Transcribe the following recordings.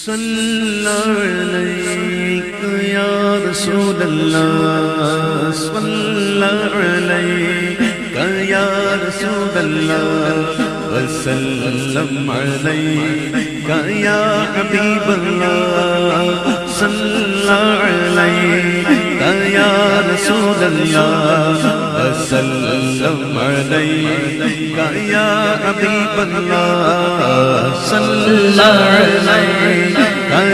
صلی علیک یا رسول اللہ، صلی علیک یا رسول اللہ، وسلم علیک یا حبیب اللہ، صلی علیک یا رسول اللہ، وسلم علیک یا حبیب اللہ، صلی علیک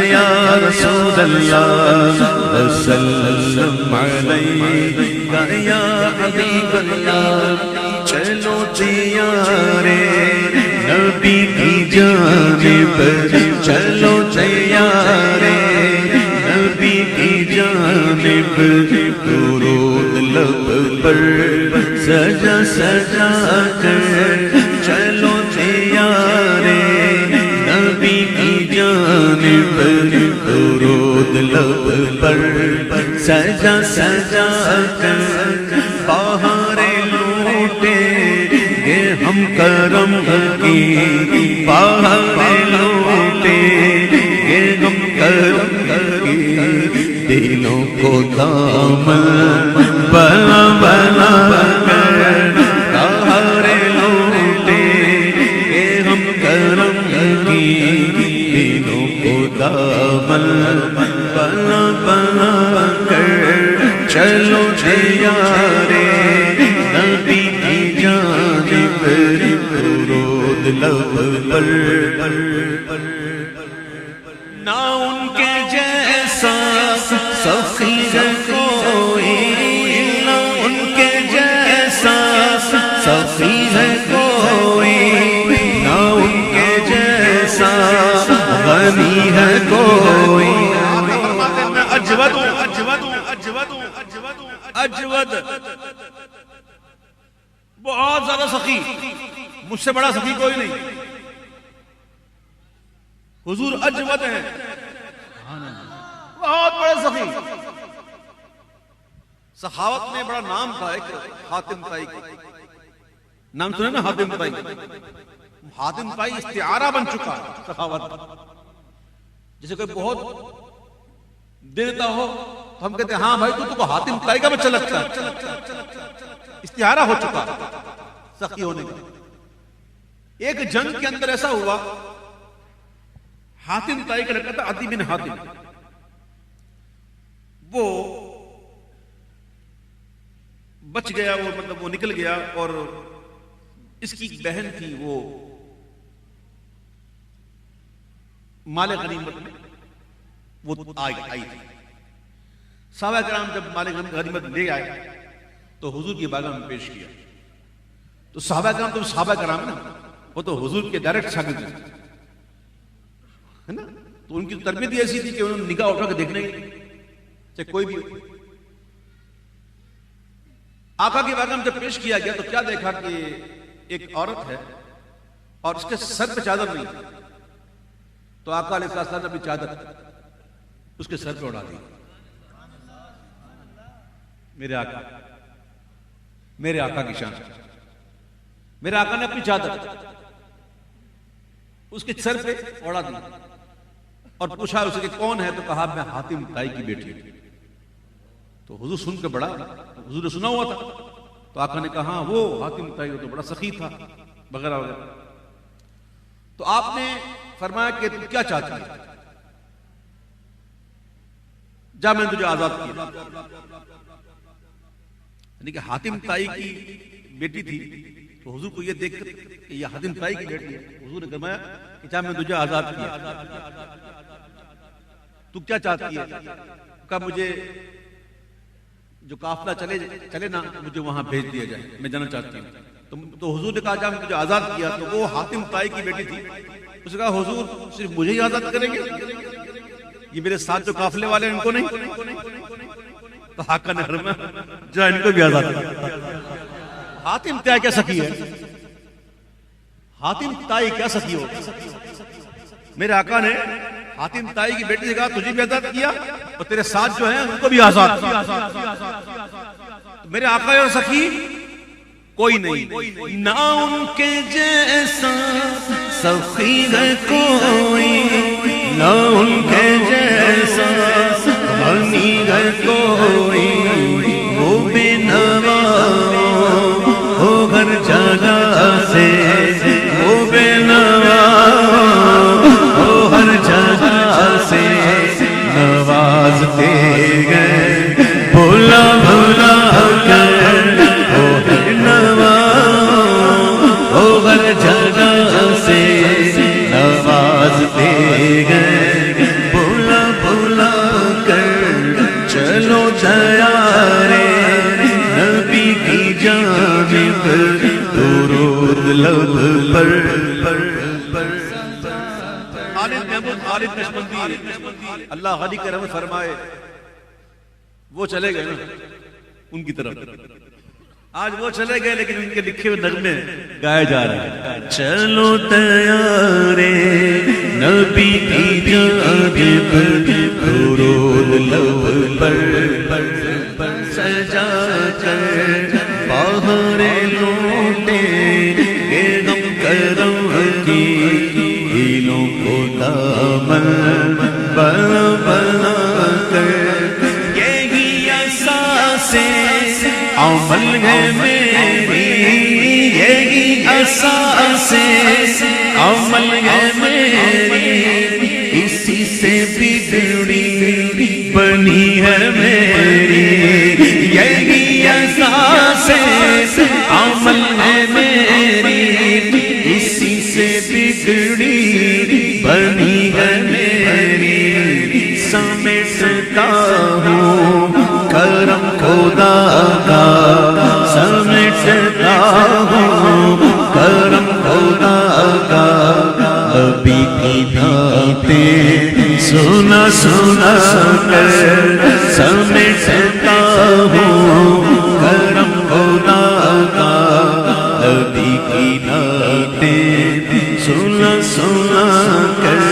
یا رسول اللہ، وسلم علیک یا حبیب اللہ۔ چلو تیارے نبی کی جانب، چلو تیارے نبی کی جانب، درود لب پر سجا سجا کر، چلو تیارے نبی کی جانب، درود لب پر سجا سجا کر، بہاریں لوٹیں گے ہم کرم کی، بہاریں لوٹیں گے ہم کرم کی، دلوں کو دامن بنا بنا کر، بہاریں لوٹیں گے ہم کرم کی، دلوں کو دامن بنا بنا کر، چلو تیارے نبی کی جانب، درود لب پر، نہ ان کے جیسا سخی ہے کوئی، نہ ان کے جیسا سخی ہے کوئی، نہ ان کے جیسا غنی ہے کوئی، اجود اجود بہت زیادہ سخی، مجھ سے بڑا سخی کوئی نہیں، حضور اجود ہیں، بہت بڑے سخی۔ سخاوت میں بڑا نام تھا ایک حاتم طائی کا، نام سنے نا حاتم طائی؟ حاتم طائی استعارہ بن چکا ہے سخاوت، جسے کوئی بہت دیتا ہو تو ہم کہتے ہیں ہاں بھائی تو حاتم طائی کا بچہ لگتا ہے، استعارہ ہو چکا سخی ہونے کا۔ ایک جنگ کے اندر ایسا ہوا، حاتم طائی کا لڑکا تھا عدی بن حاتم، وہ بچ گیا، وہ مطلب وہ نکل گیا، اور اس کی ایک بہن تھی وہ مال غنیمت میں وہ آئی تھی۔ صحابہ کرام جب مال غنیمت لے آئے تو حضور کی بارگاہ میں پیش کیا، تو صحابہ کرام تو صحابہ کرام نا، وہ تو حضور کے ڈائریکٹ شاگرد ہے نا، تو ان کی تربیت ایسی تھی کہ انہوں نے نگاہ اٹھا کے دیکھنے چاہے کوئی بھی ہو۔ آقا کی بارگاہ میں جب پیش کیا گیا تو کیا دیکھا کہ ایک عورت ہے اور اس کے سر پہ چادر نہیں، تو آقا علیہ السلام نے اپنی چادر اس کے سر پہ اڑا دی۔ میرے آقا کی شان، میرے آقا نے اپنی چادر اس کے سر پہ اڑا دی اور پوچھا اسے کہ کون ہے، تو کہا میں حاتم طائی کی بیٹی ہوں۔ تو حضور سن کے بڑا، حضور نے سنا ہوا تھا، تو آقا نے کہا وہ حاتم طائی تو بڑا سخی تھا وغیرہ وغیرہ۔ تو آپ نے فرمایا کہ تم کیا چاہتی ہے، جا میں نے تجھے آزاد کیا۔ یعنی کہ حاتم طائی کی بیٹی تھی، تو حضور کو یہ دیکھ کر کہ یہ حاتم طائی کی بیٹی ہے، حضور نے فرمایا کہ جا میں نے تجھے آزاد کیا، تو کیا چاہتی ہے؟ کہا مجھے جو قافلہ چلے نا مجھے وہاں بھیج دیا جائے، میں جانا چاہتی ہوں۔ تو حضور نے کہا جا میں تجھے آزاد کیا، تو وہ حاتم طائی کی بیٹی تھی، اس نے کہا حضور صرف مجھے ہی آزاد کریں گے، یہ میرے ساتھ جو قافلے والے ہیں ان کو نہیں؟ تو آقا نے فرمایا جا ان کو بھی آزاد کر۔ حاتم طائی کیا سخی ہے، حاتم طائی کیا سخی ہو، میرے آقا نے حاتم طائی کی بیٹی سے کہا تجھے بھی آزاد کیا اور تیرے ساتھ جو ہیں ان کو بھی آزاد کیا۔ میرے آقا اور سخی کوئی نہیں، نہ ان کے جیسا سخی ہے کوئی، نہ ان کے جیسا غنی ہے کوئی، وہ بے نوا ہو ہر جگہ سے، وہ بے نوا ہو ہر جگہ سے، نوازتے گئے بھولا بھولا کر، وہ ہر نوا ہو ہر جگہ سے، نوازتے گئے بھولا بھولا کر، چلو تیارے نبی کی جانب، درود لب پر۔ خالد محمود خالد نشبندی اللہ غنی کا رحمت فرمائے، وہ چلے گئے نا ان کی طرف، آج وہ چلے گئے لیکن ان کے لکھے ہوئے نغمے گائے جا رہے ہیں۔ چلو تیارے نبی کی جانب، درود لب پر سجا کر، باہر لوٹے گے غم کرم کی، دلوں کو دامن بنا بنا کر، یہی اساس عمل ہے میری، یہی اساس عمل ہے میری، اسی سے بگڑی بنی ہے میری، یہی اساس عمل ہے میری، اسی سے بگڑی بنی ہے میری، سمیٹتا ہوں کرم خدا کا، سمیٹتا ہوں کرم خدا کا، نبی کی نعتیں سنا سنا کر، سمیٹتا ہوں کرم خدا کا، نبی کی نعتیں سنا سنا کر،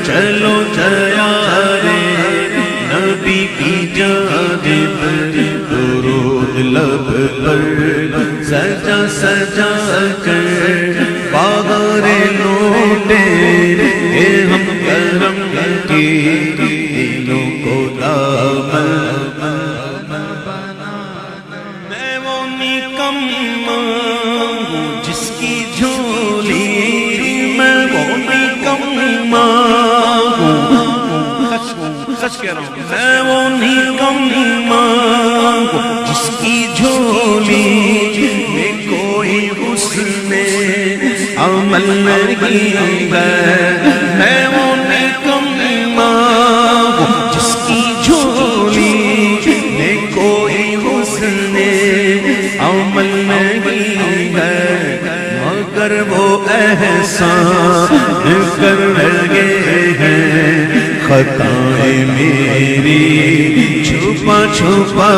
چلو تیارے نبی کی جانب، درود لب پر سجا سجا کر، باہر لوٹے ہم کرم کی، دلوں کو دامن بنا، میں وہ نکما ہوں جس کی جھولی، میں وہ نکما ہوں، سچ کہہ رہا ہوں، میں وہ نکما ہوں جس کی جھولی میں کوئی حسن عمل نہیں ہے، میں وہ نکما ہوں جس کی جھولی میں کوئی حسن عمل نہیں ہے، مگر وہ احسان کر لگے ہیں، خطائیں میری چھپا چھپا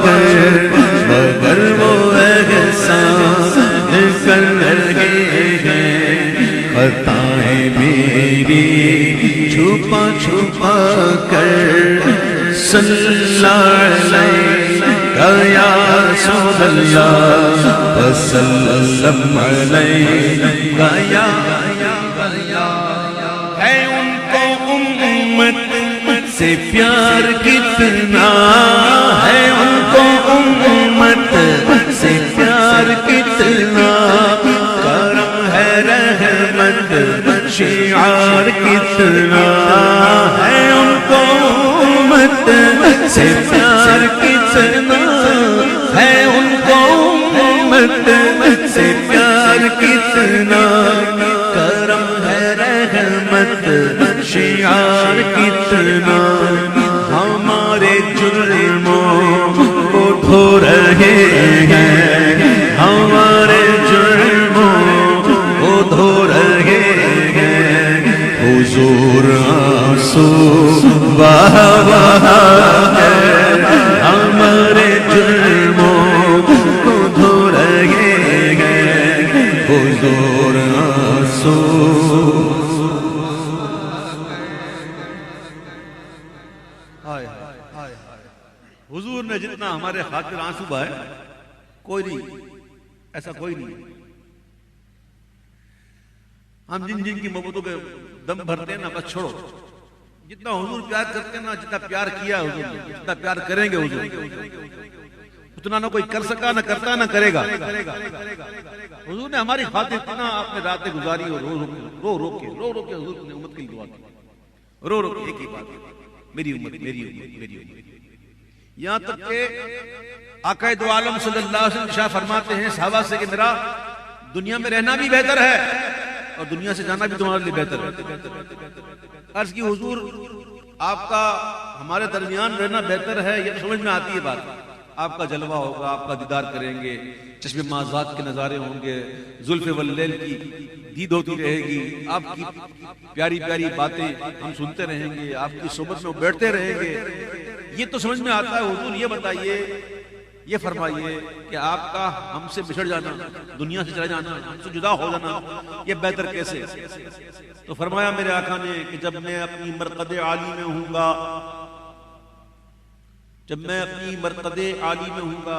کر، مگر وہ احسان کر لگے ہیں، خطائیں میری چھپا چھپا کر، صلی اللہ علیہ یا رسول اللہ وسلم علیہ یا، ہے ان کو امت سے پیار کتنا، ہے ان کو امت سے پیار کتنا، کرم ہے رحمت شعار کتنا، ہے ان کو امت سے پیار کتنا، ہے ان کو امت سے پیار کتنا، کرم ہے رحمت شعار کتنا، ہمارے جرموں کو دھو رہے ہیں، ہمارے جرموں کو دھو رہے ہیں، حضور آنسو بہا بہا کر، ہمارے جرموں کو دھو رہے ہیں، حضور آنسو۔ حضور نے جتنا ہمارے خاطر آنسو بہائے کوئی نہیں، ایسا کوئی نہیں. ہم جن جن کی محبتوں کے دم بھرتے ہیں نا بس چھوڑو. جتنا حضور پیار کرتے ہیں نا, جتنا پیار کیا حضور نے, جتنا پیار کریں گے حضور, اتنا نہ کوئی کر سکا, نہ کرتا, نہ کرے گا. حضور نے ہماری خاطر اتنا آپ نے راتیں گزاری, اور رو کے حضور نے امت کے لیے دعا کی. رو کے ایک ہی بات, میری امت, میری امت, میری امت. یہاں تک کہ آقا دو عالم صلی اللہ علیہ وسلم شاہ فرماتے ہیں صحابہ سے کہ میرا دنیا میں رہنا بھی بہتر ہے اور دنیا سے جانا بھی تمہارے لیے بہتر ہے. عرض کی حضور آپ کا ہمارے درمیان رہنا بہتر ہے, یہ سمجھ میں آتی ہے بات. آپ کا جلوہ ہوگا, آپ کا دیدار کریں گے, چشم مازات کے نظارے ہوں گے, زلف واللیل کی دید ہوتی رہے گی, آپ کی پیاری پیاری باتیں ہم سنتے رہیں گے, آپ کی صحبت میں بیٹھتے رہیں گے. یہ تو سمجھ میں آتا ہے. حضور یہ بتائیے, یہ فرمائیے کہ آپ کا ہم سے بچھڑ جانا, دنیا سے چلا جانا, ہم سے جدا ہو جانا, یہ بہتر کیسے؟ تو فرمایا میرے آقا نے کہ جب میں اپنی مرقد عالی میں ہوں گا, جب میں اپنی مرقد عالی میں ہوں گا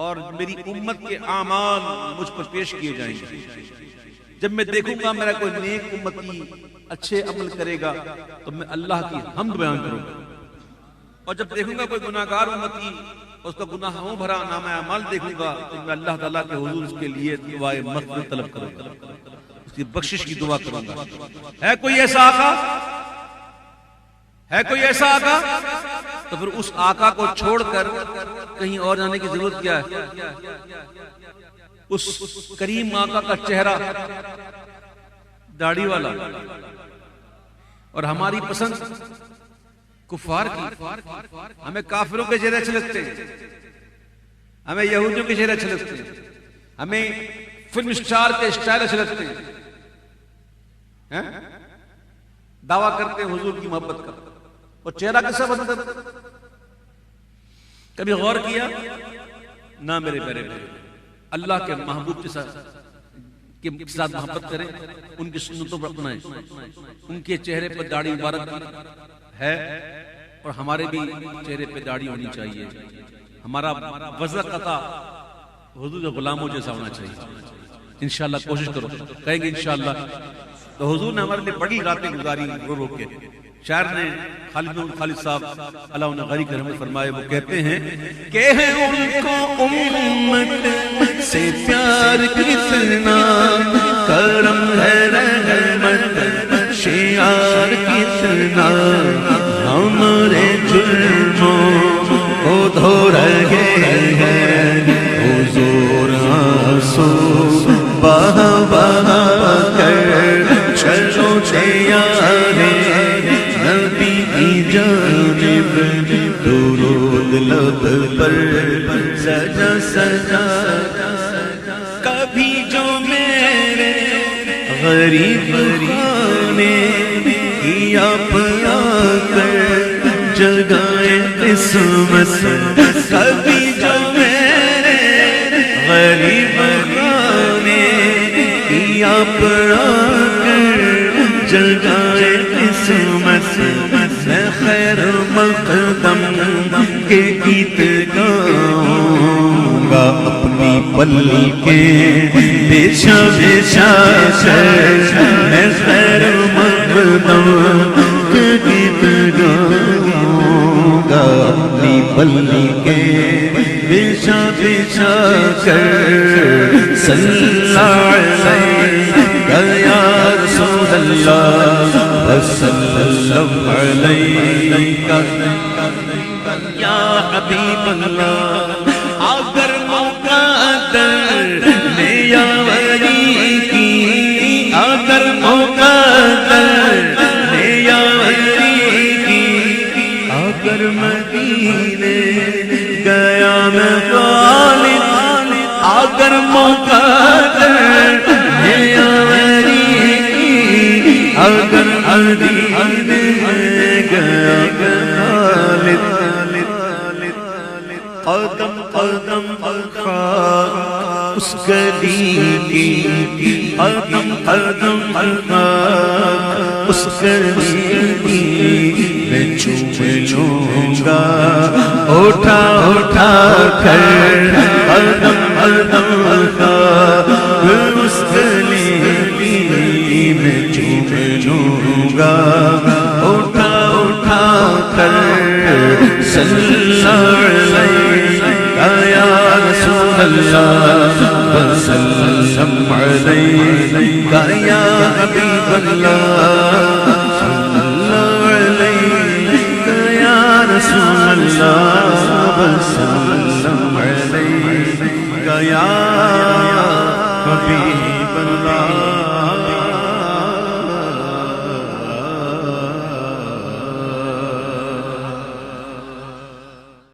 اور میری امت کے اعمال مجھ پر پیش کیے جائیں گے, جب میں دیکھوں گا میرا کوئی نیک امتی اچھے عمل کرے گا تو میں اللہ کی حمد بیان کروں گا, اور جب دیکھوں گا کوئی گناہگار امتی اس کا گناہوں بھرا نامہ اعمال دیکھوں گا تو میں اللہ تعالیٰ کے حضور اس کے لیے دعائے مغفرت طلب کروں گا, اس کی بخشش کی دعا کروں گا. ہے کوئی ایسا آقا؟ ہے کوئی ایسا آقا؟ تو پھر اس آقا کو چھوڑ کر کہیں اور جانے کی ضرورت کیا ہے؟ اس کریم آقا کا چہرہ داڑھی والا, اور ہماری پسند کفار کی, ہمیں کافروں کے چہرے اچھے لگتے ہیں, ہمیں یہودیوں کے چہرے اچھے لگتے ہیں, ہمیں فلم سٹار کے سٹائل اچھے لگتے ہیں. دعویٰ کرتے ہیں حضور کی محبت کا, اور چہرہ کیسا بدلتا ہے؟ کبھی غور کیا؟ نہ میرے پیارے بھائی, اللہ کے محبوب کے ساتھ محبت کریں, ان کی سنتوں پر اپنائیں, ان کے چہرے پر داڑھی مبارک ہے, اور ہمارے بھی چہرے پہ داڑھی ہونی چاہیے. ہمارا وضع قطع حضور کے غلاموں جیسا ہونا چاہیے. انشاءاللہ کوشش کرو, کہیں گے انشاءاللہ. تو حضور نے ہمارے لیے بڑی راتیں گزاری رو کے. شاعر نے خالد صاحب اللہ انہیں غریق رحمت فرمائے, وہ کہتے ہیں کہ ان کو امت سے پیار کتنا, کرم ہے رحمت شیار کتنا, ہمارے جرموں کو دھو رہے ہیں حضور آنسو بہا بہا کر. چلو تیارے نبی کی جانب درود لب پر سجا سجا. کبھی جو میرے غریب خانے کیا پیا کر جگائے قسمت, کبھی جو میرے غریب خانے کیا پیا کر جگائے قسمت, میں خیر مقدم کے گیت گاؤں گا اپنی پلی کے بچھا بچھا کر. میں خیر مقدم کے گیت گاؤں گا اپنی پلی کے بچھا بچھا کر. صلی اللہ علیہ یا رسول اللہ وصلی اللہ علیہ یا حبیب اللہ. اگر مقدر نے یاوری کی, اگر مقدر نے یاوری کی, اگر مدینے گیا میں غالب, اگر مقدر نے یاوری کی, اگر مدینے گیا غالب. قدم قدم خاک اس گلی کی, قدم قدم خاک اس گلی کی, میں چوم لوں گا اٹھا اٹھا کر قدم قدم اس گلی میں چوموں گا اٹھا اٹھا کر صلی علیہ یا رسول اللہ وسلم علیہ یا حبیب اللہ صلی علیہ یا رسول اللہ وسلم